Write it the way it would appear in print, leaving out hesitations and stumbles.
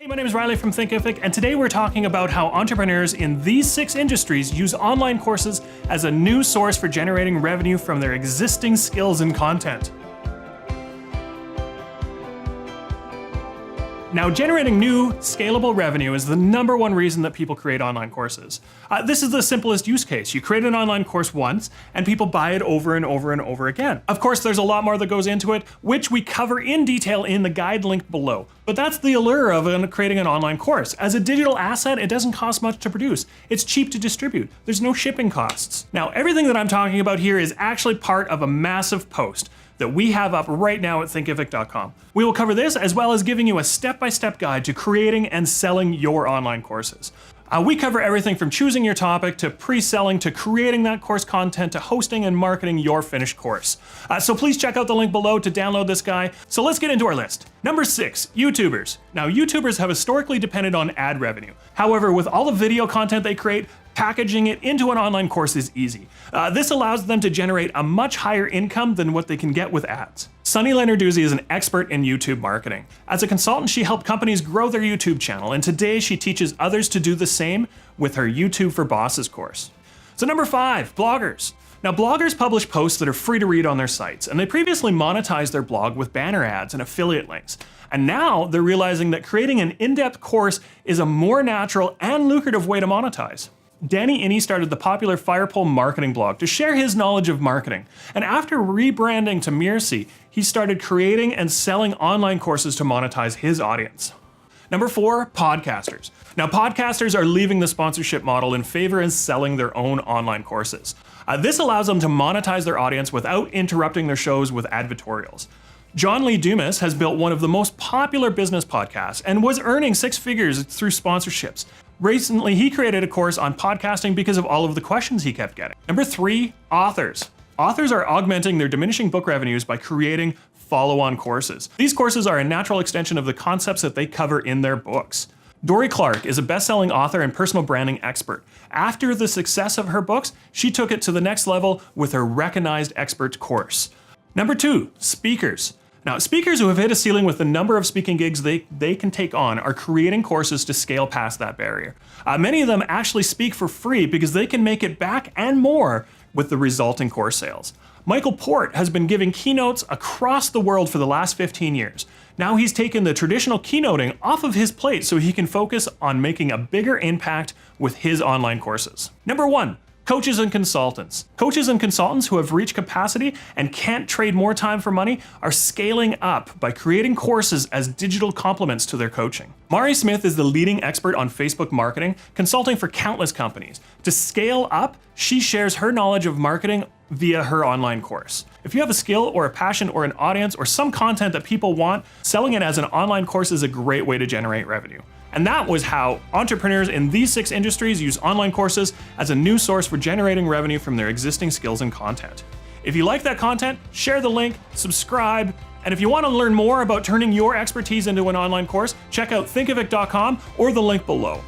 Hey, my name is Riley from Thinkific, and today we're talking about how entrepreneurs in these 6 industries use online courses as a new source for generating revenue from their existing skills and content. Now, generating new, scalable revenue is the #1 reason that people create online courses. This is the simplest use case. You create an online course once, and people buy it over and over and over again. Of course, there's a lot more that goes into it, which we cover in detail in the guide link below. But that's the allure of creating an online course. As a digital asset, it doesn't cost much to produce. It's cheap to distribute. There's no shipping costs. Now, everything that I'm talking about here is actually part of a massive post that we have up right now at Thinkific.com. We will cover this as well as giving you a step-by-step guide to creating and selling your online courses. We cover everything from choosing your topic to pre-selling to creating that course content to hosting and marketing your finished course. So please check out the link below to download this guide. So let's get into our list. Number 6, YouTubers. Now, YouTubers have historically depended on ad revenue. However, with all the video content they create, packaging it into an online course is easy. This allows them to generate a much higher income than what they can get with ads. Sunny Lenarduzzi is an expert in YouTube marketing. As a consultant, she helped companies grow their YouTube channel, and today she teaches others to do the same with her YouTube for Bosses course. So number 5, bloggers. Now, bloggers publish posts that are free to read on their sites, and they previously monetized their blog with banner ads and affiliate links. And now they're realizing that creating an in-depth course is a more natural and lucrative way to monetize. Danny Inney started the popular Firepole marketing blog to share his knowledge of marketing. And after rebranding to Mirci, he started creating and selling online courses to monetize his audience. Number 4, podcasters. Now, podcasters are leaving the sponsorship model in favor of selling their own online courses. This allows them to monetize their audience without interrupting their shows with advertorials. John Lee Dumas has built one of the most popular business podcasts and was earning 6 figures through sponsorships. Recently, he created a course on podcasting because of all of the questions he kept getting. Number 3, authors. Authors are augmenting their diminishing book revenues by creating follow-on courses. These courses are a natural extension of the concepts that they cover in their books. Dorie Clark is a best-selling author and personal branding expert. After the success of her books, she took it to the next level with her Recognized Expert course. Number 2, speakers. Now, speakers who have hit a ceiling with the number of speaking gigs they can take on are creating courses to scale past that barrier. Many of them actually speak for free because they can make it back and more with the resulting course sales. Michael Port has been giving keynotes across the world for the last 15 years. Now he's taken the traditional keynoting off of his plate so he can focus on making a bigger impact with his online courses. Number 1, coaches and consultants. Coaches and consultants who have reached capacity and can't trade more time for money are scaling up by creating courses as digital complements to their coaching. Mari Smith is the leading expert on Facebook marketing, consulting for countless companies. To scale up, she shares her knowledge of marketing via her online course. If you have a skill or a passion or an audience or some content that people want, selling it as an online course is a great way to generate revenue. And that was how entrepreneurs in these 6 industries use online courses as a new source for generating revenue from their existing skills and content. If you like that content, share the link, subscribe, and if you want to learn more about turning your expertise into an online course, check out Thinkific.com or the link below.